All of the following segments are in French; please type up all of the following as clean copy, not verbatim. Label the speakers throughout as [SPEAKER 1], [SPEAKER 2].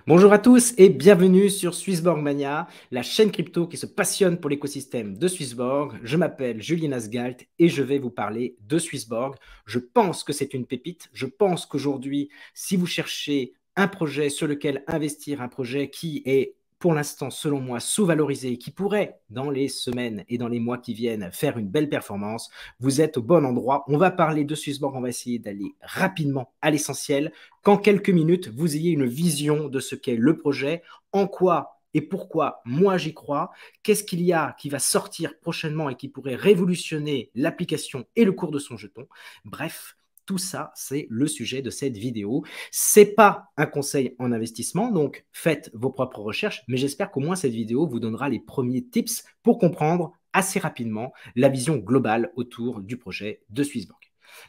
[SPEAKER 1] Bonjour à tous et bienvenue sur Swissborg Mania, la chaîne crypto qui se passionne pour l'écosystème de Swissborg. Je m'appelle Julien Asgalt et je vais vous parler de Swissborg. Je pense que c'est une pépite. Je pense qu'aujourd'hui, si vous cherchez un projet sur lequel investir, un projet qui est pour l'instant, selon moi, sous-valorisé et qui pourrait, dans les semaines et dans les mois qui viennent, faire une belle performance, vous êtes au bon endroit. On va parler de Swissborg, on va essayer d'aller rapidement à l'essentiel, qu'en quelques minutes, vous ayez une vision de ce qu'est le projet, en quoi et pourquoi moi j'y crois, qu'est-ce qu'il y a qui va sortir prochainement et qui pourrait révolutionner l'application et le cours de son jeton. Bref, tout ça, c'est le sujet de cette vidéo. Ce n'est pas un conseil en investissement, donc faites vos propres recherches, mais j'espère qu'au moins cette vidéo vous donnera les premiers tips pour comprendre assez rapidement la vision globale autour du projet de Swissborg.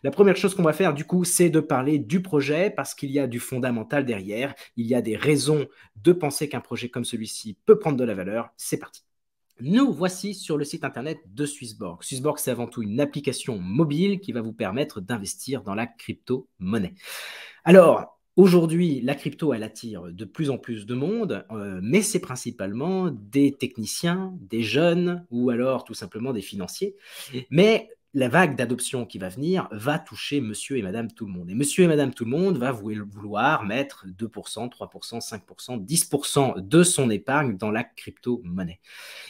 [SPEAKER 1] La première chose qu'on va faire, du coup, c'est de parler du projet parce qu'il y a du fondamental derrière. Il y a des raisons de penser qu'un projet comme celui-ci peut prendre de la valeur. C'est parti. Nous voici sur le site internet de Swissborg. Swissborg, c'est avant tout une application mobile qui va vous permettre d'investir dans la crypto-monnaie. Alors, aujourd'hui, la crypto, elle attire de plus en plus de monde, mais c'est principalement des techniciens, des jeunes ou alors tout simplement des financiers. Mais la vague d'adoption qui va venir va toucher monsieur et madame tout le monde. Et monsieur et madame tout le monde va vouloir mettre 2%, 3%, 5%, 10% de son épargne dans la crypto-monnaie.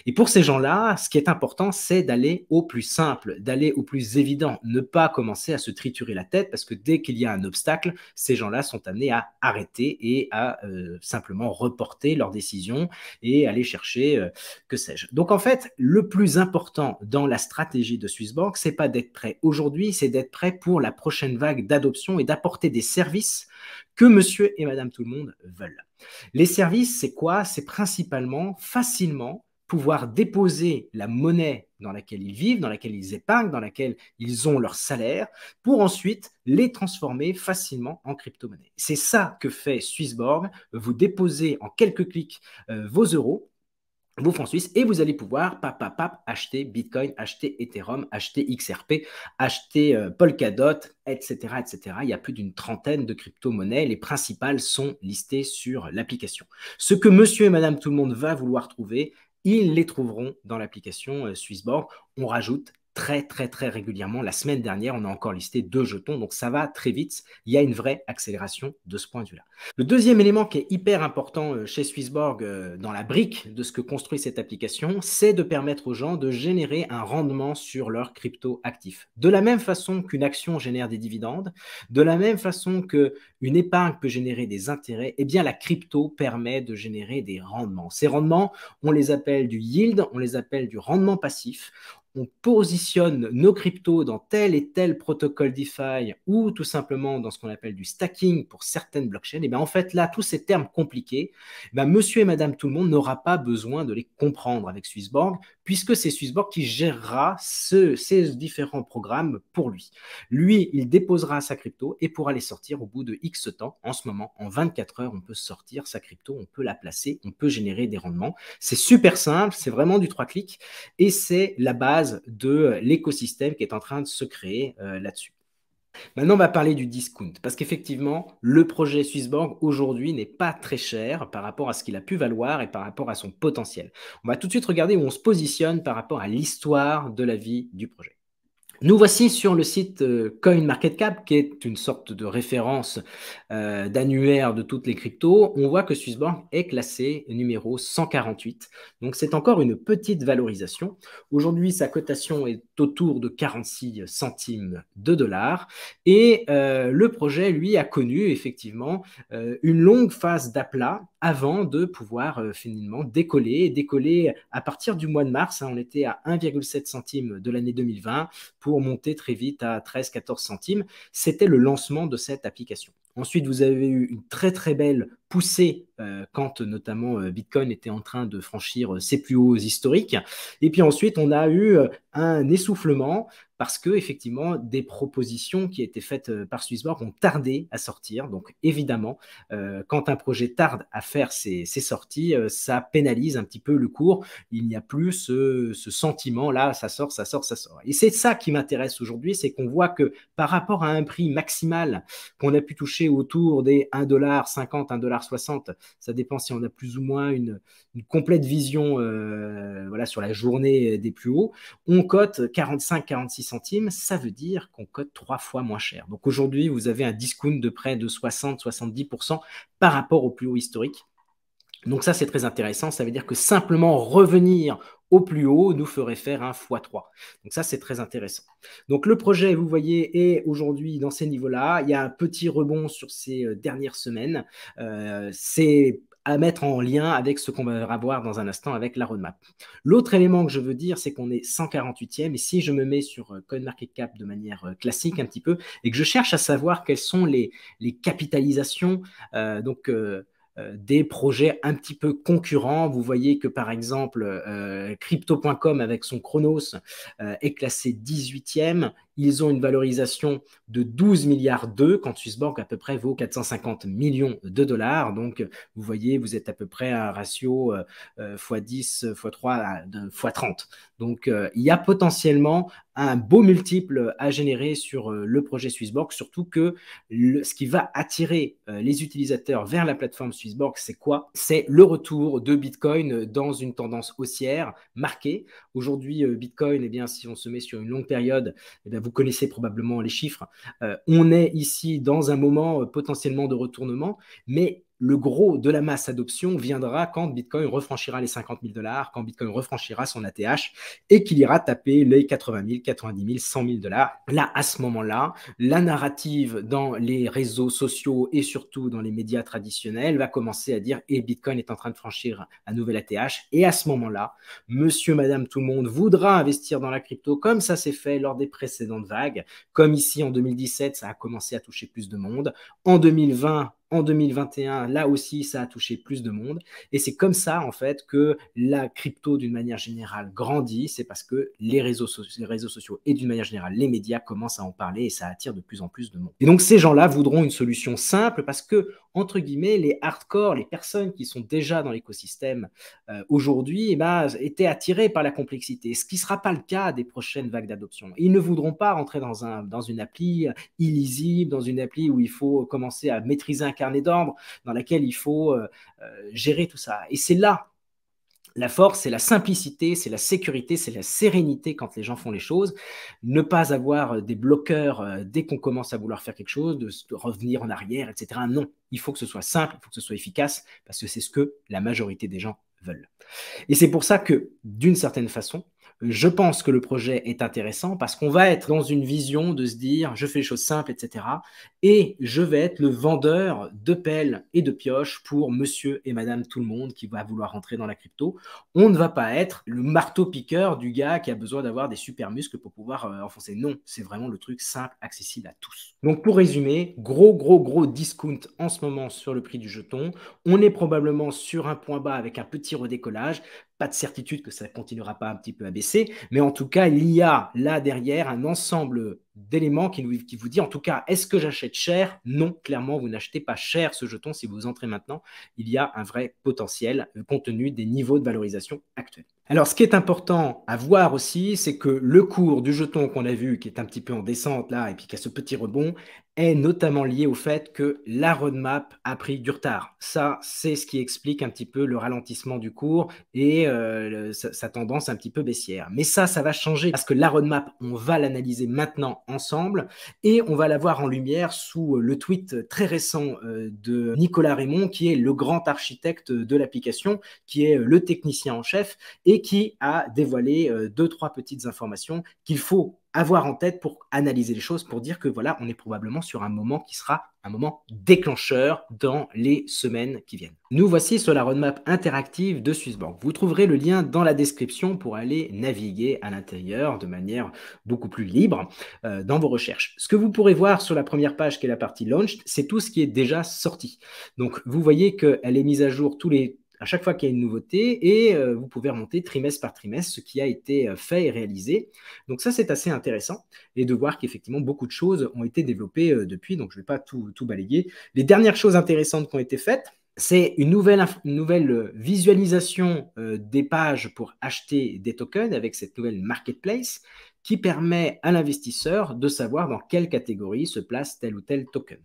[SPEAKER 1] Et pour ces gens-là, ce qui est important, c'est d'aller au plus simple, d'aller au plus évident, ne pas commencer à se triturer la tête parce que dès qu'il y a un obstacle, ces gens-là sont amenés à arrêter et à simplement reporter leurs décisions et aller chercher, que sais-je. Donc en fait, le plus important dans la stratégie de Swissborg, c'est pas d'être prêt aujourd'hui, c'est d'être prêt pour la prochaine vague d'adoption et d'apporter des services que monsieur et madame tout le monde veulent. Les services, c'est quoi? C'est principalement, facilement, pouvoir déposer la monnaie dans laquelle ils vivent, dans laquelle ils épargnent, dans laquelle ils ont leur salaire, pour ensuite les transformer facilement en crypto-monnaie. C'est ça que fait Swissborg. Vous déposez en quelques clics vos euros, vos francs suisses, et vous allez pouvoir acheter Bitcoin, acheter Ethereum, acheter XRP, acheter Polkadot, etc., etc. Il y a plus d'une trentaine de crypto-monnaies. Les principales sont listées sur l'application. Ce que monsieur et madame tout le monde va vouloir trouver, ils les trouveront dans l'application Swissborg. On rajoute très régulièrement. La semaine dernière, on a encore listé 2 jetons, donc ça va très vite. Il y a une vraie accélération de ce point de vue-là. Le deuxième élément qui est hyper important chez Swissborg dans la brique de ce que construit cette application, c'est de permettre aux gens de générer un rendement sur leurs crypto-actifs. De la même façon qu'une action génère des dividendes, de la même façon qu'une épargne peut générer des intérêts, eh bien la crypto permet de générer des rendements. Ces rendements, on les appelle du yield, on les appelle du rendement passif. On positionne nos cryptos dans tel et tel protocole DeFi ou tout simplement dans ce qu'on appelle du stacking pour certaines blockchains, et bien en fait là, tous ces termes compliqués, monsieur et madame tout le monde n'aura pas besoin de les comprendre avec Swissborg, puisque c'est Swissborg qui gérera ces différents programmes pour lui. Lui, il déposera sa crypto et pourra les sortir au bout de X temps. En ce moment, en 24 heures, on peut sortir sa crypto, on peut la placer, on peut générer des rendements. C'est super simple, c'est vraiment du 3 clics et c'est la base de l'écosystème qui est en train de se créer là-dessus. Maintenant, on va parler du discount, parce qu'effectivement, le projet Swissborg aujourd'hui n'est pas très cher par rapport à ce qu'il a pu valoir et par rapport à son potentiel. On va tout de suite regarder où on se positionne par rapport à l'histoire de la vie du projet. Nous voici sur le site CoinMarketCap, qui est une sorte de référence d'annuaire de toutes les cryptos. On voit que Swissborg est classé numéro 148. Donc, c'est encore une petite valorisation. Aujourd'hui, sa cotation est autour de 46 centimes de dollars. Et le projet, lui, a connu effectivement une longue phase d'aplat avant de pouvoir finalement décoller à partir du mois de mars. On était à 1,7 centime de l'année 2020 pour monter très vite à 13-14 centimes. C'était le lancement de cette application. Ensuite, vous avez eu une très belle poussée quand notamment Bitcoin était en train de franchir ses plus hauts historiques. Et puis ensuite, on a eu un essoufflement parce que effectivement, des propositions qui étaient faites par Swissborg ont tardé à sortir. Donc évidemment, quand un projet tarde à faire ses sorties, ça pénalise un petit peu le cours. Il n'y a plus ce sentiment-là, ça sort. Et c'est ça qui m'intéresse aujourd'hui, c'est qu'on voit que par rapport à un prix maximal qu'on a pu toucher autour des 1,50 $, 1,60 $, Ça dépend si on a plus ou moins une complète vision voilà, sur la journée des plus hauts. On cote 45-46 centimes, ça veut dire qu'on cote 3 fois moins cher. Donc aujourd'hui, vous avez un discount de près de 60-70% par rapport au plus haut historique. Donc ça, c'est très intéressant. Ça veut dire que simplement revenir au plus haut nous ferait faire un x3. Donc ça, c'est très intéressant. Donc le projet, vous voyez, est aujourd'hui dans ces niveaux-là. Il y a un petit rebond sur ces dernières semaines. C'est à mettre en lien avec ce qu'on va voir dans un instant avec la roadmap. L'autre élément que je veux dire, c'est qu'on est 148e. Et si je me mets sur CoinMarketCap de manière classique un petit peu, et que je cherche à savoir quelles sont les capitalisations, des projets un petit peu concurrents. Vous voyez que par exemple, Crypto.com avec son Chronos est classé 18e. Ils ont une valorisation de 12 milliards d'euros quand Swissborg à peu près vaut 450 millions de dollars. Donc, vous voyez, vous êtes à peu près à un ratio x10, x3, x30. Donc, il y a potentiellement un beau multiple à générer sur le projet Swissborg, surtout que ce qui va attirer les utilisateurs vers la plateforme Swissborg, c'est quoi? C'est le retour de Bitcoin dans une tendance haussière marquée. Aujourd'hui, Bitcoin, eh bien, si on se met sur une longue période, eh bien, vous connaissez probablement les chiffres. On est ici dans un moment potentiellement de retournement, mais le gros de la masse adoption viendra quand Bitcoin refranchira les 50 000 dollars, quand Bitcoin refranchira son ATH et qu'il ira taper les 80 000, 90 000, 100 000 dollars. Là, à ce moment-là, la narrative dans les réseaux sociaux et surtout dans les médias traditionnels va commencer à dire et Bitcoin est en train de franchir un nouvel ATH. Et à ce moment-là, monsieur, madame, tout le monde voudra investir dans la crypto comme ça s'est fait lors des précédentes vagues. Comme ici en 2017, ça a commencé à toucher plus de monde. En 2020, en 2021, là aussi, ça a touché plus de monde. Et c'est comme ça, en fait, que la crypto, d'une manière générale, grandit. C'est parce que les réseaux sociaux et d'une manière générale, les médias commencent à en parler et ça attire de plus en plus de monde. Et donc, ces gens-là voudront une solution simple parce que, entre guillemets, les hardcore, les personnes qui sont déjà dans l'écosystème aujourd'hui, eh ben, étaient attirées par la complexité, ce qui ne sera pas le cas des prochaines vagues d'adoption. Ils ne voudront pas rentrer dans une appli illisible, dans une appli où il faut commencer à maîtriser un carnet d'ordre, dans laquelle il faut gérer tout ça. Et c'est là la force, c'est la simplicité, c'est la sécurité, c'est la sérénité quand les gens font les choses. Ne pas avoir des bloqueurs dès qu'on commence à vouloir faire quelque chose, de revenir en arrière, etc. Non, il faut que ce soit simple, il faut que ce soit efficace, parce que c'est ce que la majorité des gens veulent. Et c'est pour ça que, d'une certaine façon, je pense que le projet est intéressant parce qu'on va être dans une vision de se dire je fais les choses simples, etc. Et je vais être le vendeur de pelles et de pioches pour monsieur et madame tout le monde qui va vouloir rentrer dans la crypto. On ne va pas être le marteau-piqueur du gars qui a besoin d'avoir des super muscles pour pouvoir enfoncer. Non, c'est vraiment le truc simple, accessible à tous. Donc pour résumer, gros discount en ce moment sur le prix du jeton. On est probablement sur un point bas avec un petit redécollage. Pas de certitude que ça ne continuera pas un petit peu à baisser, mais en tout cas, il y a là derrière un ensemble d'éléments qui vous dit, en tout cas, est-ce que j'achète cher? Non, clairement, vous n'achetez pas cher ce jeton si vous entrez maintenant. Il y a un vrai potentiel compte tenu des niveaux de valorisation actuels. Alors, ce qui est important à voir aussi, c'est que le cours du jeton qu'on a vu, qui est un petit peu en descente là, et puis qui a ce petit rebond, est notamment lié au fait que la roadmap a pris du retard. Ça, c'est ce qui explique un petit peu le ralentissement du cours et sa tendance un petit peu baissière. Mais ça va changer parce que la roadmap, on va l'analyser maintenant ensemble et on va la voir en lumière sous le tweet très récent de Nicolas Raymond, qui est le grand architecte de l'application, qui est le technicien en chef et qui a dévoilé 2-3 petites informations qu'il faut avoir en tête pour analyser les choses, pour dire que voilà, on est probablement sur un moment qui sera un moment déclencheur dans les semaines qui viennent. Nous voici sur la roadmap interactive de Swissborg. Vous trouverez le lien dans la description pour aller naviguer à l'intérieur de manière beaucoup plus libre dans vos recherches. Ce que vous pourrez voir sur la première page, qui est la partie Launched, c'est tout ce qui est déjà sorti. Donc, vous voyez qu'elle est mise à jour à chaque fois qu'il y a une nouveauté et vous pouvez remonter trimestre par trimestre ce qui a été fait et réalisé. Donc ça, c'est assez intéressant et de voir qu'effectivement, beaucoup de choses ont été développées depuis, donc je ne vais pas tout balayer. Les dernières choses intéressantes qui ont été faites, c'est une nouvelle visualisation des pages pour acheter des tokens avec cette nouvelle marketplace qui permet à l'investisseur de savoir dans quelle catégorie se place tel ou tel token.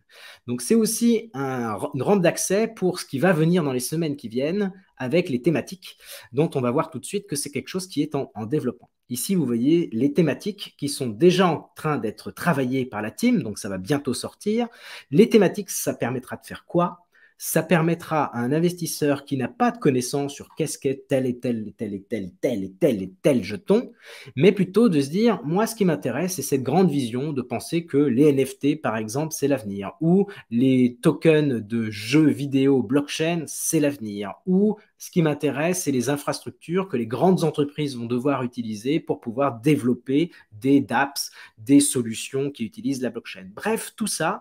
[SPEAKER 1] Donc, c'est aussi une rampe d'accès pour ce qui va venir dans les semaines qui viennent avec les thématiques, dont on va voir tout de suite que c'est quelque chose qui est en développement. Ici, vous voyez les thématiques qui sont déjà en train d'être travaillées par la team, donc ça va bientôt sortir. Les thématiques, ça permettra de faire quoi? Ça permettra à un investisseur qui n'a pas de connaissance sur qu'est-ce qu'est tel et tel et tel et tel et tel et tel et tel jeton, mais plutôt de se dire, moi, ce qui m'intéresse, c'est cette grande vision de penser que les NFT, par exemple, c'est l'avenir, ou les tokens de jeux vidéo blockchain, c'est l'avenir, ou ce qui m'intéresse, c'est les infrastructures que les grandes entreprises vont devoir utiliser pour pouvoir développer des dApps, des solutions qui utilisent la blockchain. Bref, tout ça,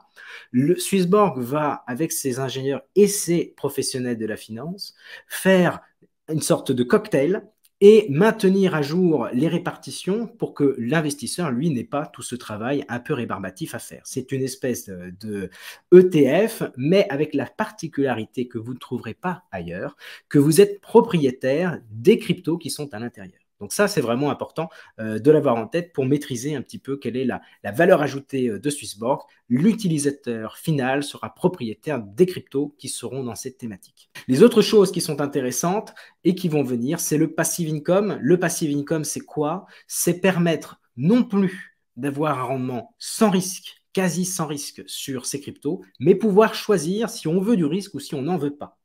[SPEAKER 1] le Swissborg va, avec ses ingénieurs et ses professionnels de la finance, faire une sorte de cocktail et maintenir à jour les répartitions pour que l'investisseur, lui, n'ait pas tout ce travail un peu rébarbatif à faire. C'est une espèce de ETF, mais avec la particularité que vous ne trouverez pas ailleurs, que vous êtes propriétaire des cryptos qui sont à l'intérieur. Donc ça, c'est vraiment important de l'avoir en tête pour maîtriser un petit peu quelle est la valeur ajoutée de Swissborg. L'utilisateur final sera propriétaire des cryptos qui seront dans cette thématique. Les autres choses qui sont intéressantes et qui vont venir, c'est le passive income. Le passive income, c'est quoi? C'est permettre non plus d'avoir un rendement sans risque, quasi sans risque sur ces cryptos, mais pouvoir choisir si on veut du risque ou si on n'en veut pas.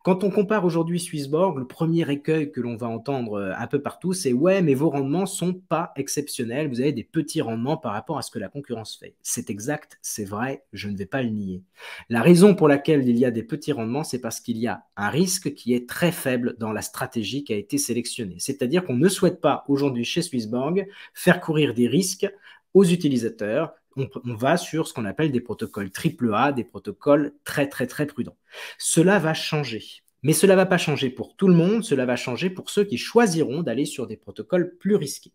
[SPEAKER 1] Quand on compare aujourd'hui Swissborg, le premier écueil que l'on va entendre un peu partout, c'est « ouais, mais vos rendements ne sont pas exceptionnels, vous avez des petits rendements par rapport à ce que la concurrence fait ». C'est exact, c'est vrai, je ne vais pas le nier. La raison pour laquelle il y a des petits rendements, c'est parce qu'il y a un risque qui est très faible dans la stratégie qui a été sélectionnée. C'est-à-dire qu'on ne souhaite pas aujourd'hui chez Swissborg faire courir des risques aux utilisateurs. On va sur ce qu'on appelle des protocoles AAA, des protocoles très prudents. Cela va changer. Mais cela ne va pas changer pour tout le monde, cela va changer pour ceux qui choisiront d'aller sur des protocoles plus risqués.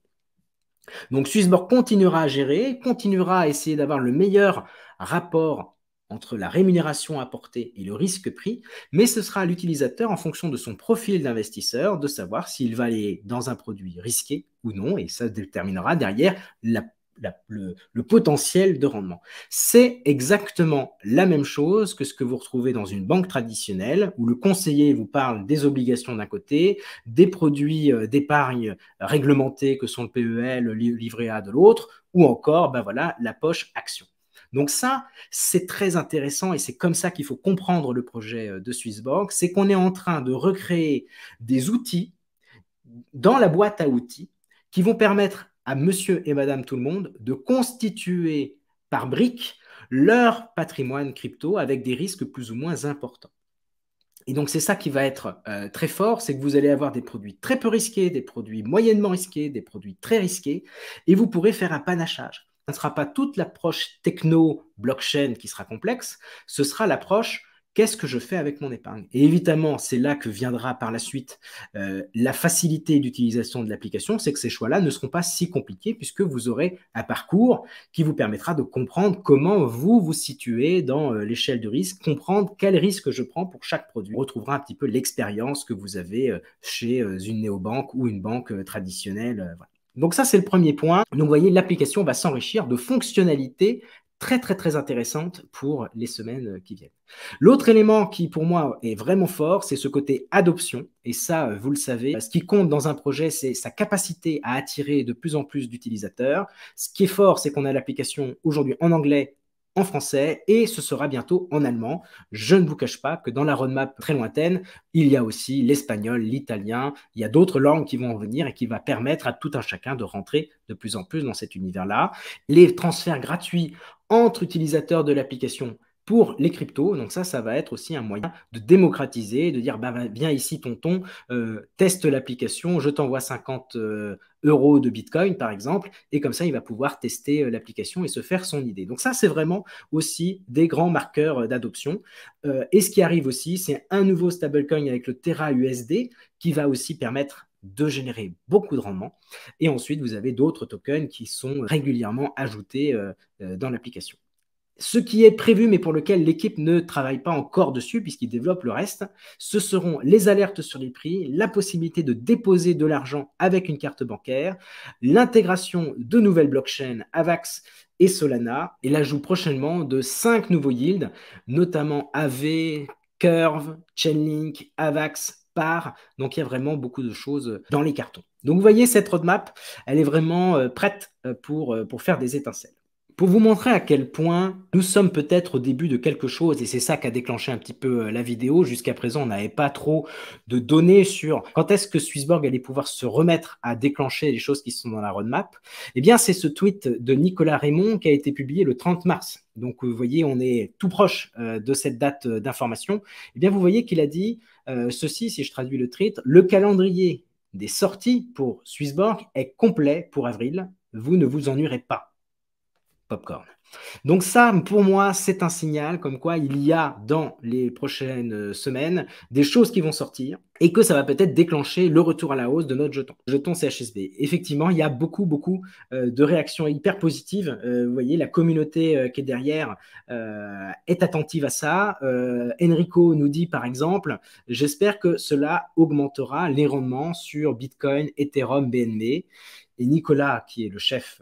[SPEAKER 1] Donc Swissborg continuera à gérer, continuera à essayer d'avoir le meilleur rapport entre la rémunération apportée et le risque pris, mais ce sera à l'utilisateur, en fonction de son profil d'investisseur, de savoir s'il va aller dans un produit risqué ou non, et ça déterminera derrière le potentiel de rendement. C'est exactement la même chose que ce que vous retrouvez dans une banque traditionnelle, où le conseiller vous parle des obligations d'un côté, des produits d'épargne réglementés que sont le PEL, le livret A de l'autre, ou encore voilà, la poche action. Donc ça, c'est très intéressant et c'est comme ça qu'il faut comprendre le projet de Swissborg, c'est qu'on est en train de recréer des outils dans la boîte à outils qui vont permettre à monsieur et madame tout le monde de constituer par briques leur patrimoine crypto avec des risques plus ou moins importants. Et donc, c'est ça qui va être très fort, c'est que vous allez avoir des produits très peu risqués, des produits moyennement risqués, des produits très risqués, et vous pourrez faire un panachage. Ce ne sera pas toute l'approche techno-blockchain qui sera complexe, ce sera l'approche qu'est-ce que je fais avec mon épargne? Et évidemment, c'est là que viendra par la suite la facilité d'utilisation de l'application, c'est que ces choix-là ne seront pas si compliqués puisque vous aurez un parcours qui vous permettra de comprendre comment vous vous situez dans l'échelle de risque, comprendre quel risque je prends pour chaque produit. On retrouvera un petit peu l'expérience que vous avez chez une néobanque ou une banque traditionnelle. Voilà. Donc ça, c'est le premier point. Donc vous voyez, l'application va s'enrichir de fonctionnalités très intéressantes pour les semaines qui viennent. L'autre élément qui, pour moi, est vraiment fort, c'est ce côté adoption. Et ça, vous le savez, ce qui compte dans un projet, c'est sa capacité à attirer de plus en plus d'utilisateurs. Ce qui est fort, c'est qu'on a l'application aujourd'hui en anglais, en français, et ce sera bientôt en allemand. Je ne vous cache pas que dans la roadmap très lointaine, il y a aussi l'espagnol, l'italien, il y a d'autres langues qui vont venir et qui va permettre à tout un chacun de rentrer de plus en plus dans cet univers-là. Les transferts gratuits entre utilisateurs de l'application pour les cryptos. Donc ça va être aussi un moyen de démocratiser, de dire, viens ici tonton, teste l'application, je t'envoie 50 euros de Bitcoin par exemple, et comme ça il va pouvoir tester l'application et se faire son idée. Donc ça, c'est vraiment aussi des grands marqueurs d'adoption. Et ce qui arrive aussi, c'est un nouveau stablecoin avec le Terra USD qui va aussi permettre de générer beaucoup de rendement. Et ensuite, vous avez d'autres tokens qui sont régulièrement ajoutés dans l'application. Ce qui est prévu, mais pour lequel l'équipe ne travaille pas encore dessus, puisqu'ils développent le reste, ce seront les alertes sur les prix, la possibilité de déposer de l'argent avec une carte bancaire, l'intégration de nouvelles blockchains AVAX et Solana, et l'ajout prochainement de 5 nouveaux yields, notamment AV, Curve, Chainlink, AVAX, PAR. Donc il y a vraiment beaucoup de choses dans les cartons. Donc vous voyez, cette roadmap, elle est vraiment prête pour faire des étincelles. Pour vous montrer à quel point nous sommes peut-être au début de quelque chose, et c'est ça qui a déclenché un petit peu la vidéo. Jusqu'à présent, on n'avait pas trop de données sur quand est-ce que Swissborg allait pouvoir se remettre à déclencher les choses qui sont dans la roadmap. Eh bien, c'est ce tweet de Nicolas Raymond qui a été publié le 30 mars. Donc, vous voyez, on est tout proche de cette date d'information. Eh bien, vous voyez qu'il a dit ceci, si je traduis le tweet: le calendrier des sorties pour Swissborg est complet pour avril. Vous ne vous ennuierez pas. Popcorn. Donc ça, pour moi, c'est un signal comme quoi il y a dans les prochaines semaines des choses qui vont sortir et que ça va peut-être déclencher le retour à la hausse de notre jeton CHSB. Effectivement, il y a beaucoup de réactions hyper positives. Vous voyez, la communauté qui est derrière est attentive à ça. Enrico nous dit, par exemple, j'espère que cela augmentera les rendements sur Bitcoin, Ethereum, BNB. Et Nicolas, qui est le chef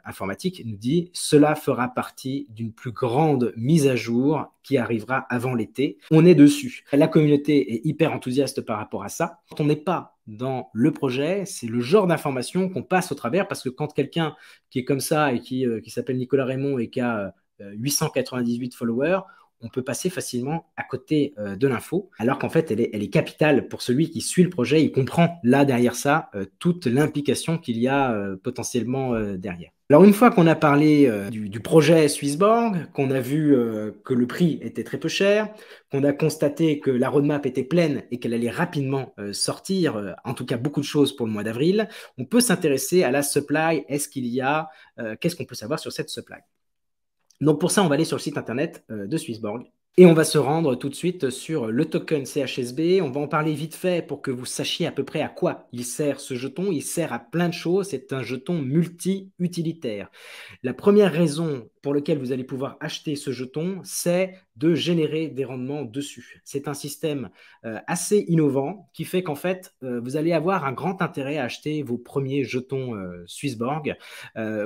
[SPEAKER 1] informatique, nous dit « Cela fera partie d'une plus grande mise à jour qui arrivera avant l'été. » On est dessus. La communauté est hyper enthousiaste par rapport à ça. Quand on n'est pas dans le projet, c'est le genre d'information qu'on passe au travers, parce que quand quelqu'un qui est comme ça et qui s'appelle Nicolas Raymond et qui a 898 followers, on peut passer facilement à côté de l'info, alors qu'en fait, elle est capitale pour celui qui suit le projet. Il comprend là, derrière ça, toute l'implication qu'il y a potentiellement derrière. Alors, une fois qu'on a parlé du projet Swissborg, qu'on a vu que le prix était très peu cher, qu'on a constaté que la roadmap était pleine et qu'elle allait rapidement sortir, en tout cas beaucoup de choses pour le mois d'avril, on peut s'intéresser à la supply. Qu'est-ce qu'on peut savoir sur cette supply? Donc pour ça, on va aller sur le site internet de Swissborg et on va se rendre tout de suite sur le token CHSB. On va en parler vite fait pour que vous sachiez à peu près à quoi il sert ce jeton. Il sert à plein de choses. C'est un jeton multi-utilitaire. La première raison pour laquelle vous allez pouvoir acheter ce jeton, c'est de générer des rendements dessus. C'est un système assez innovant qui fait qu'en fait, vous allez avoir un grand intérêt à acheter vos premiers jetons Swissborg.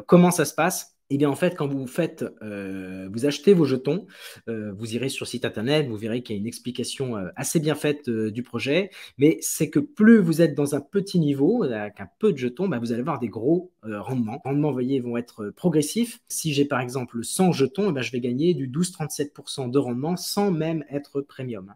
[SPEAKER 1] Comment ça se passe? Eh bien, en fait, quand vous achetez vos jetons, vous irez sur le site internet, vous verrez qu'il y a une explication assez bien faite du projet, mais c'est que plus vous êtes dans un petit niveau, avec un peu de jetons, vous allez avoir des gros rendements. Les rendements, vous voyez, vont être progressifs. Si j'ai par exemple 100 jetons, je vais gagner du 12,37% de rendement sans même être premium.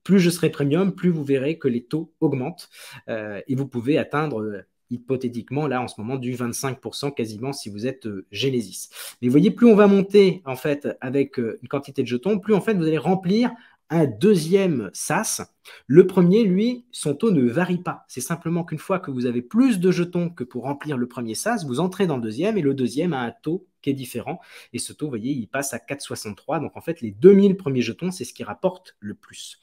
[SPEAKER 1] Plus je serai premium, plus vous verrez que les taux augmentent et vous pouvez atteindre hypothétiquement, là, en ce moment, du 25% quasiment si vous êtes Genesis. Mais vous voyez, plus on va monter, en fait, avec une quantité de jetons, plus, en fait, vous allez remplir un deuxième SAS. Le premier, lui, son taux ne varie pas. C'est simplement qu'une fois que vous avez plus de jetons que pour remplir le premier SAS, vous entrez dans le deuxième et le deuxième a un taux qui est différent. Et ce taux, vous voyez, il passe à 4,63. Donc, en fait, les 2000 premiers jetons, c'est ce qui rapporte le plus.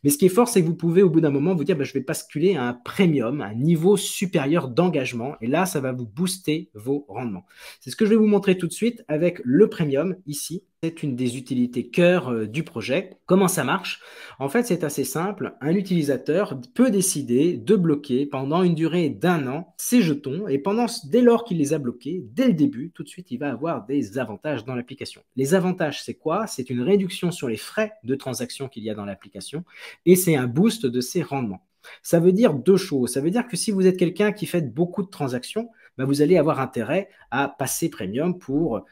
[SPEAKER 1] Mais ce qui est fort, c'est que vous pouvez, au bout d'un moment, vous dire je vais basculer à un premium, un niveau supérieur d'engagement. Et là, ça va vous booster vos rendements. C'est ce que je vais vous montrer tout de suite avec le premium ici. C'est une des utilités cœur du projet. Comment ça marche? En fait, c'est assez simple. Un utilisateur peut décider de bloquer pendant une durée d'1 an ses jetons et dès lors qu'il les a bloqués, dès le début, tout de suite, il va avoir des avantages dans l'application. Les avantages, c'est quoi? C'est une réduction sur les frais de transaction qu'il y a dans l'application et c'est un boost de ses rendements. Ça veut dire deux choses. Ça veut dire que si vous êtes quelqu'un qui fait beaucoup de transactions, vous allez avoir intérêt à passer premium pour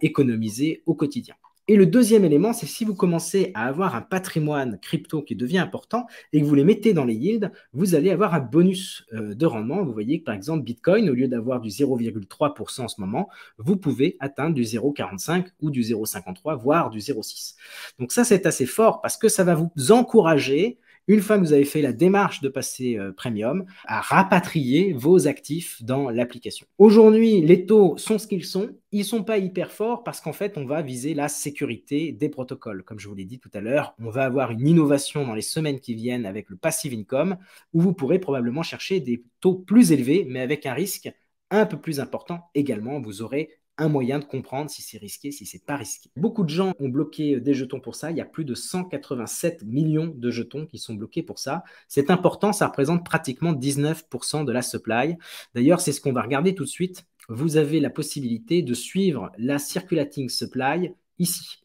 [SPEAKER 1] économiser au quotidien. Et le deuxième élément, c'est si vous commencez à avoir un patrimoine crypto qui devient important et que vous les mettez dans les yields, vous allez avoir un bonus de rendement. Vous voyez que par exemple, Bitcoin, au lieu d'avoir du 0,3% en ce moment, vous pouvez atteindre du 0,45 ou du 0,53, voire du 0,6. Donc ça, c'est assez fort parce que ça va vous encourager, une fois que vous avez fait la démarche de passer premium, à rapatrier vos actifs dans l'application. Aujourd'hui, les taux sont ce qu'ils sont. Ils ne sont pas hyper forts parce qu'en fait, on va viser la sécurité des protocoles. Comme je vous l'ai dit tout à l'heure, on va avoir une innovation dans les semaines qui viennent avec le passive income où vous pourrez probablement chercher des taux plus élevés, mais avec un risque un peu plus important également. Vous aurez un moyen de comprendre si c'est risqué, si c'est pas risqué. Beaucoup de gens ont bloqué des jetons pour ça. Il y a plus de 187 millions de jetons qui sont bloqués pour ça. C'est important, ça représente pratiquement 19% de la supply. D'ailleurs, c'est ce qu'on va regarder tout de suite. Vous avez la possibilité de suivre la circulating supply ici.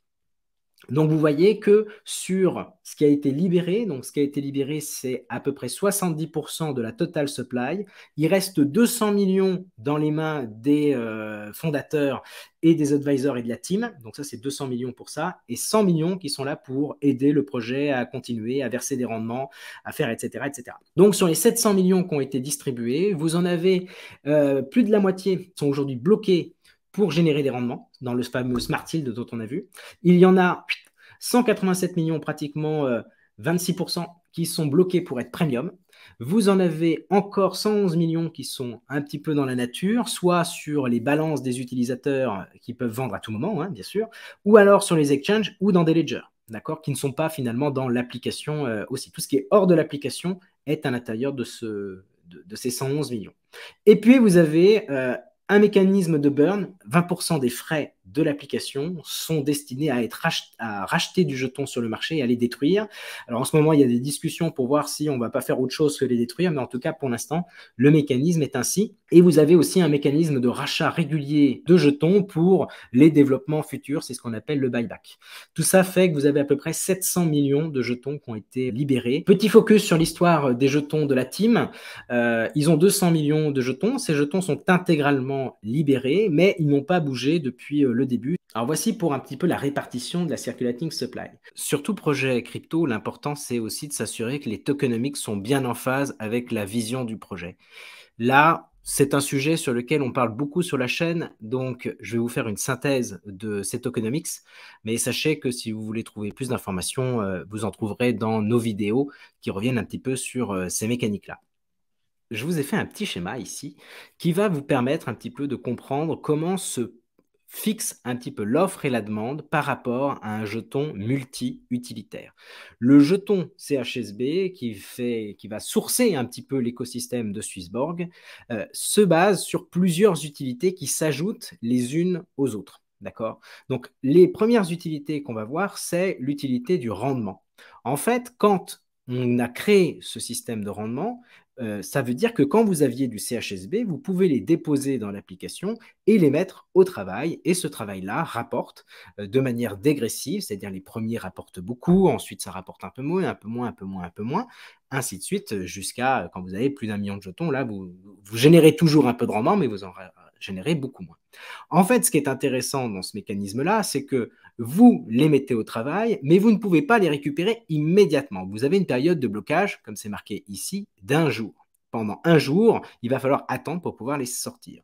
[SPEAKER 1] Donc, vous voyez que sur ce qui a été libéré, donc ce qui a été libéré, c'est à peu près 70% de la total supply. Il reste 200 millions dans les mains des fondateurs et des advisors et de la team. Donc, ça, c'est 200 millions pour ça. Et 100 millions qui sont là pour aider le projet à continuer, à verser des rendements, à faire, etc., etc. Donc, sur les 700 millions qui ont été distribués, vous en avez plus de la moitié qui sont aujourd'hui bloqués pour générer des rendements dans le fameux Smart Yield dont on a vu. Il y en a 187 millions, pratiquement 26% qui sont bloqués pour être premium. Vous en avez encore 111 millions qui sont un petit peu dans la nature, soit sur les balances des utilisateurs qui peuvent vendre à tout moment, hein, bien sûr, ou alors sur les exchanges ou dans des ledgers, d'accord, qui ne sont pas finalement dans l'application aussi. Tout ce qui est hors de l'application est à l'intérieur de ces 111 millions. Et puis, vous avez un mécanisme de burn. 20% des frais de l'application sont destinés à racheter du jeton sur le marché et à les détruire. Alors en ce moment, il y a des discussions pour voir si on ne va pas faire autre chose que les détruire, mais en tout cas, pour l'instant, le mécanisme est ainsi. Et vous avez aussi un mécanisme de rachat régulier de jetons pour les développements futurs, c'est ce qu'on appelle le buyback. Tout ça fait que vous avez à peu près 700 millions de jetons qui ont été libérés. Petit focus sur l'histoire des jetons de la team. Ils ont 200 millions de jetons. Ces jetons sont intégralement libérés, mais ils n'ont pas bougé depuis le début. Alors voici pour un petit peu la répartition de la circulating supply. Sur tout projet crypto, l'important c'est aussi de s'assurer que les tokenomics sont bien en phase avec la vision du projet. Là, c'est un sujet sur lequel on parle beaucoup sur la chaîne, donc je vais vous faire une synthèse de ces tokenomics, mais sachez que si vous voulez trouver plus d'informations, vous en trouverez dans nos vidéos qui reviennent un petit peu sur ces mécaniques-là. Je vous ai fait un petit schéma ici qui va vous permettre un petit peu de comprendre comment se fixe un petit peu l'offre et la demande par rapport à un jeton multi-utilitaire. Le jeton CHSB qui va sourcer un petit peu l'écosystème de Swissborg se base sur plusieurs utilités qui s'ajoutent les unes aux autres. D'accord? Donc, les premières utilités qu'on va voir, c'est l'utilité du rendement. En fait, quand on a créé ce système de rendement, ça veut dire que quand vous aviez du CHSB, vous pouvez les déposer dans l'application et les mettre au travail. Et ce travail-là rapporte de manière dégressive, c'est-à-dire les premiers rapportent beaucoup, ensuite ça rapporte un peu moins, un peu moins, un peu moins, un peu moins, ainsi de suite, jusqu'à quand vous avez plus d'1 million de jetons. Là, vous générez toujours un peu de rendement, mais vous en générez beaucoup moins. En fait, ce qui est intéressant dans ce mécanisme-là, c'est que vous les mettez au travail, mais vous ne pouvez pas les récupérer immédiatement. Vous avez une période de blocage, comme c'est marqué ici, d'1 jour. Pendant 1 jour, il va falloir attendre pour pouvoir les sortir.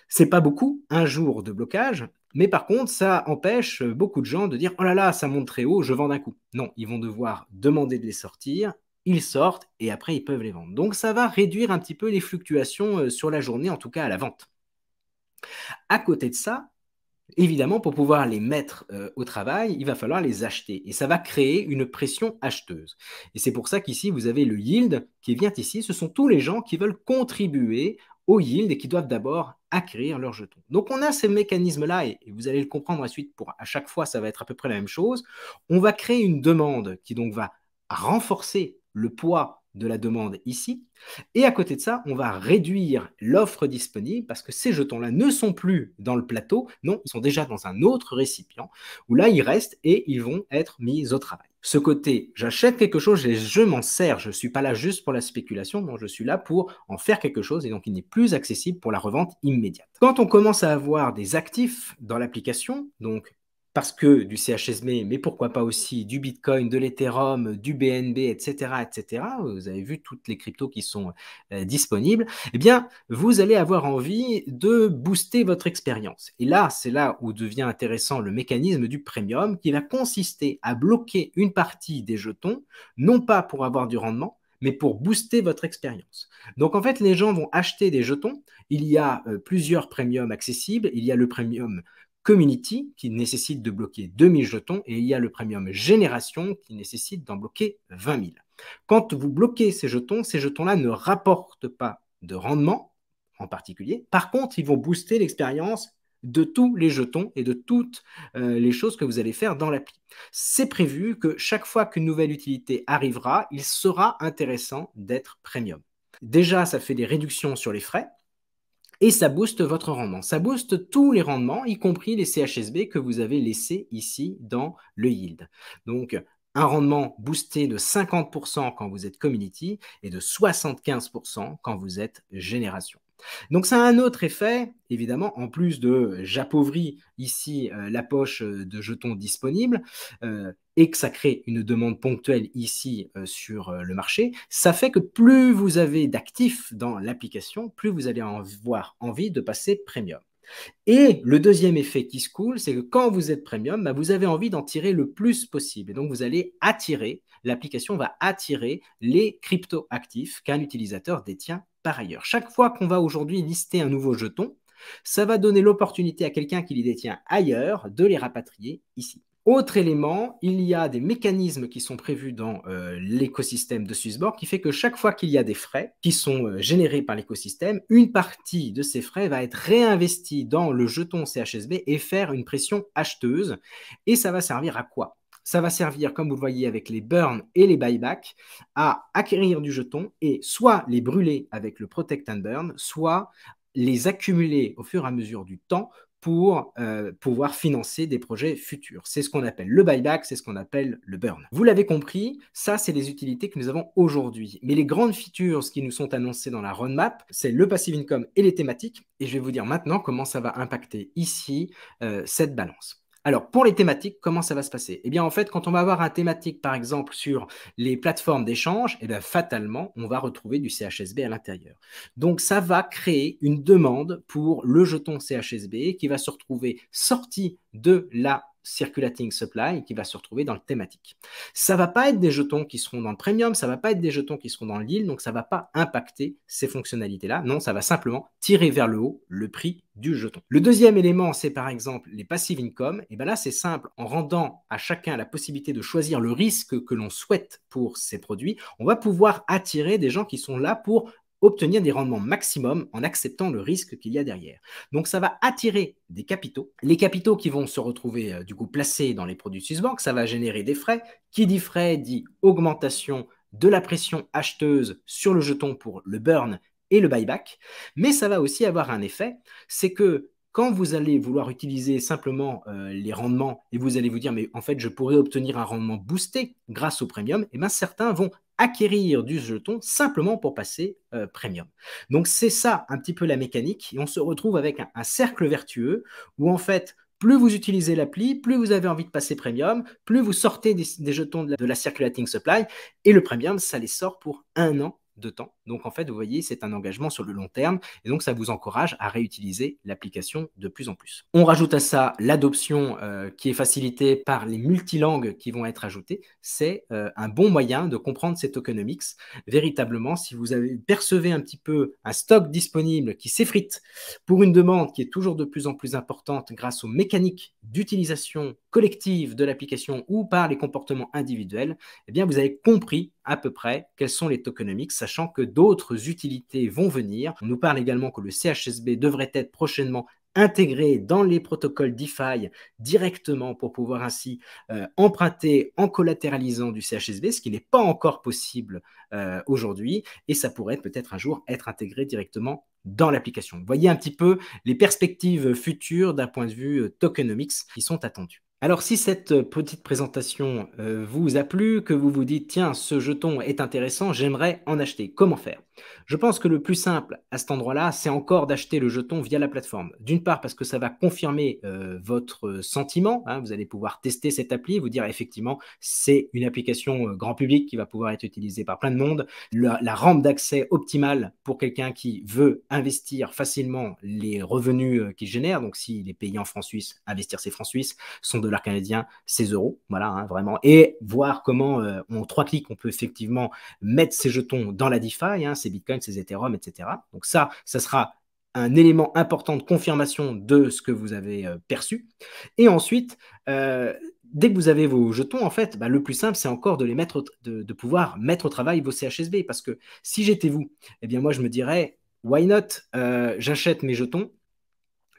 [SPEAKER 1] C'est pas beaucoup, 1 jour de blocage, mais par contre, ça empêche beaucoup de gens de dire « Oh là là, ça monte très haut, je vends d'un coup ». Non, ils vont devoir demander de les sortir, ils sortent et après, ils peuvent les vendre. Donc, ça va réduire un petit peu les fluctuations sur la journée, en tout cas à la vente. À côté de ça, évidemment, pour pouvoir les mettre au travail, il va falloir les acheter. Et ça va créer une pression acheteuse. Et c'est pour ça qu'ici, vous avez le yield qui vient ici. Ce sont tous les gens qui veulent contribuer au yield et qui doivent d'abord acquérir leurs jetons. Donc, on a ces mécanismes-là, et vous allez le comprendre ensuite, à chaque fois, ça va être à peu près la même chose. On va créer une demande qui donc va renforcer le poids de la demande ici. Et à côté de ça, on va réduire l'offre disponible parce que ces jetons-là ne sont plus dans le plateau, non, ils sont déjà dans un autre récipient où là, ils restent et ils vont être mis au travail. Ce côté, j'achète quelque chose et je m'en sers, je ne suis pas là juste pour la spéculation, non, je suis là pour en faire quelque chose et donc il n'est plus accessible pour la revente immédiate. Quand on commence à avoir des actifs dans l'application, donc parce que du CHSB, mais pourquoi pas aussi du Bitcoin, de l'Ethereum, du BNB, etc., etc. Vous avez vu toutes les cryptos qui sont disponibles. Eh bien, vous allez avoir envie de booster votre expérience. Et là, c'est là où devient intéressant le mécanisme du premium qui va consister à bloquer une partie des jetons, non pas pour avoir du rendement, mais pour booster votre expérience. Donc, en fait, les gens vont acheter des jetons. Il y a plusieurs premiums accessibles. Il y a le premium Community qui nécessite de bloquer 2000 jetons et il y a le premium Génération qui nécessite d'en bloquer 20 000. Quand vous bloquez ces jetons-là ne rapportent pas de rendement en particulier. Par contre, ils vont booster l'expérience de tous les jetons et de toutes les choses que vous allez faire dans l'appli. C'est prévu que chaque fois qu'une nouvelle utilité arrivera, il sera intéressant d'être premium. Déjà, ça fait des réductions sur les frais. Et ça booste votre rendement. Ça booste tous les rendements, y compris les CHSB que vous avez laissés ici dans le yield. Donc, un rendement boosté de 50% quand vous êtes community et de 75% quand vous êtes génération. Donc, ça a un autre effet, évidemment, en plus de j'appauvris ici la poche de jetons disponibles et que ça crée une demande ponctuelle ici sur le marché, ça fait que plus vous avez d'actifs dans l'application, plus vous allez avoir envie de passer premium. Et le deuxième effet qui se coule, c'est que quand vous êtes premium, vous avez envie d'en tirer le plus possible. Et donc, vous allez attirer, l'application va attirer les crypto-actifs qu'un utilisateur détient par ailleurs. Chaque fois qu'on va aujourd'hui lister un nouveau jeton, ça va donner l'opportunité à quelqu'un qui les détient ailleurs de les rapatrier ici. Autre élément, il y a des mécanismes qui sont prévus dans l'écosystème de Swissborg qui fait que chaque fois qu'il y a des frais qui sont générés par l'écosystème, une partie de ces frais va être réinvestie dans le jeton CHSB et faire une pression acheteuse. Et ça va servir à quoi? Ça va servir, comme vous le voyez avec les burns et les buybacks, à acquérir du jeton et soit les brûler avec le Protect and Burn, soit les accumuler au fur et à mesure du temps pour pouvoir financer des projets futurs. C'est ce qu'on appelle le buyback, c'est ce qu'on appelle le burn. Vous l'avez compris, ça, c'est les utilités que nous avons aujourd'hui. Mais les grandes features qui nous sont annoncées dans la roadmap, c'est le passive income et les thématiques. Et je vais vous dire maintenant comment ça va impacter ici cette balance. Alors, pour les thématiques, comment ça va se passer? Eh bien, en fait, quand on va avoir un thématique, par exemple, sur les plateformes d'échange, eh bien, fatalement, on va retrouver du CHSB à l'intérieur. Donc, ça va créer une demande pour le jeton CHSB qui va se retrouver sorti de la circulating supply et qui va se retrouver dans le thématique. Ça ne va pas être des jetons qui seront dans le premium, ça ne va pas être des jetons qui seront dans le yield, donc ça ne va pas impacter ces fonctionnalités-là. Non, ça va simplement tirer vers le haut le prix du jeton. Le deuxième élément, c'est par exemple les passive income. Et bien là, c'est simple. En rendant à chacun la possibilité de choisir le risque que l'on souhaite pour ces produits, on va pouvoir attirer des gens qui sont là pour obtenir des rendements maximum en acceptant le risque qu'il y a derrière. Donc, ça va attirer des capitaux. Les capitaux qui vont se retrouver du coup placés dans les produits Swissborg, ça va générer des frais. Qui dit frais dit augmentation de la pression acheteuse sur le jeton pour le burn et le buyback. Mais ça va aussi avoir un effet, c'est que quand vous allez vouloir utiliser simplement les rendements et vous allez vous dire, mais en fait, je pourrais obtenir un rendement boosté grâce au premium, et bien certains vont acquérir du jeton simplement pour passer premium. Donc, c'est ça un petit peu la mécanique et on se retrouve avec un cercle vertueux où en fait, plus vous utilisez l'appli, plus vous avez envie de passer premium, plus vous sortez des jetons de la circulating supply et le premium, ça les sort pour 1 an de temps. Donc, en fait, vous voyez, c'est un engagement sur le long terme et donc, ça vous encourage à réutiliser l'application de plus en plus. On rajoute à ça l'adoption qui est facilitée par les multilangues qui vont être ajoutées. C'est un bon moyen de comprendre ces tokenomics. Véritablement, si vous percevez un petit peu un stock disponible qui s'effrite pour une demande qui est toujours de plus en plus importante grâce aux mécaniques d'utilisation collective de l'application ou par les comportements individuels, eh bien, vous avez compris à peu près quels sont les tokenomics, sachant que d'autres utilités vont venir. On nous parle également que le CHSB devrait être prochainement intégré dans les protocoles DeFi directement pour pouvoir ainsi emprunter en collatéralisant du CHSB, ce qui n'est pas encore possible aujourd'hui, et ça pourrait peut-être un jour être intégré directement dans l'application. Vous voyez un petit peu les perspectives futures d'un point de vue tokenomics qui sont attendues. Alors, si cette petite présentation vous a plu, que vous vous dites, tiens, ce jeton est intéressant, j'aimerais en acheter. Comment faire? Je pense que le plus simple à cet endroit-là, c'est encore d'acheter le jeton via la plateforme. D'une part, parce que ça va confirmer votre sentiment. Hein, vous allez pouvoir tester cette appli, vous dire effectivement, c'est une application grand public qui va pouvoir être utilisée par plein de monde. La rampe d'accès optimale pour quelqu'un qui veut investir facilement les revenus qu'il génère. Donc, s'il est payé en francs suisses, investir ses francs suisses, son dollar canadien, ses euros. Voilà, hein, vraiment. Et voir comment, en 3 clics, on peut effectivement mettre ses jetons dans la DeFi, hein, ses Bitcoins, ses Ethereum, etc. Donc ça sera un élément important de confirmation de ce que vous avez perçu. Et ensuite, dès que vous avez vos jetons, en fait, le plus simple, c'est encore de pouvoir mettre au travail vos CHSB. Parce que si j'étais vous, eh bien moi, je me dirais, why not, j'achète mes jetons,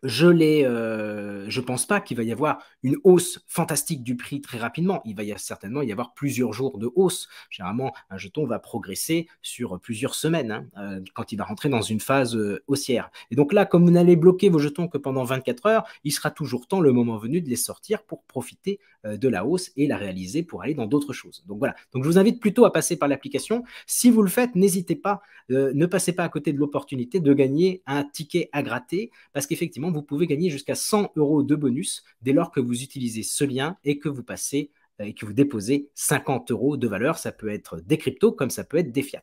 [SPEAKER 1] Je pense pas qu'il va y avoir une hausse fantastique du prix très rapidement. Il va certainement y avoir plusieurs jours de hausse. Généralement, un jeton va progresser sur plusieurs semaines, hein, quand il va rentrer dans une phase haussière. Et donc là, comme vous n'allez bloquer vos jetons que pendant 24 heures, il sera toujours temps, le moment venu, de les sortir pour profiter de la hausse et la réaliser pour aller dans d'autres choses. Donc voilà. Donc je vous invite plutôt à passer par l'application. Si vous le faites, n'hésitez pas, ne passez pas à côté de l'opportunité de gagner un ticket à gratter, parce qu'effectivement, vous pouvez gagner jusqu'à 100 € de bonus dès lors que vous utilisez ce lien et que vous passez et que vous déposez 50 € de valeur. Ça peut être des cryptos comme ça peut être des fiat.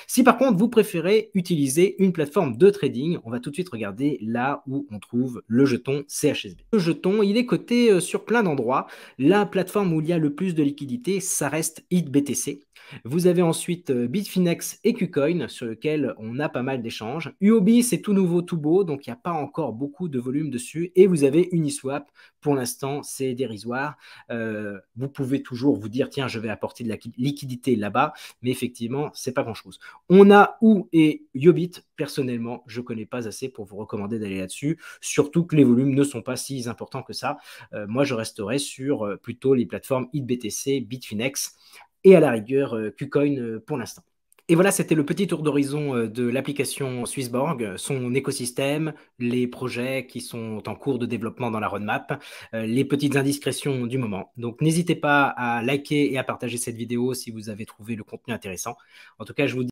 [SPEAKER 1] Si par contre vous préférez utiliser une plateforme de trading, on va tout de suite regarder là où on trouve le jeton CHSB. Le jeton, il est coté sur plein d'endroits. La plateforme où il y a le plus de liquidité, ça reste HitBTC. Vous avez ensuite Bitfinex et KuCoin sur lequel on a pas mal d'échanges. Huobi, c'est tout nouveau, tout beau, donc il n'y a pas encore beaucoup de volume dessus. Et vous avez Uniswap. Pour l'instant, c'est dérisoire. Vous pouvez toujours vous dire, tiens, je vais apporter de la liquidité là-bas, mais effectivement, c'est pas grand-chose. On a OU et Yobit. Personnellement, je ne connais pas assez pour vous recommander d'aller là-dessus, surtout que les volumes ne sont pas si importants que ça. Moi, je resterai sur plutôt les plateformes HitBTC, Bitfinex et à la rigueur KuCoin pour l'instant. Et voilà, c'était le petit tour d'horizon de l'application Swissborg, son écosystème, les projets qui sont en cours de développement dans la roadmap, les petites indiscrétions du moment. Donc n'hésitez pas à liker et à partager cette vidéo si vous avez trouvé le contenu intéressant. En tout cas, je vous dis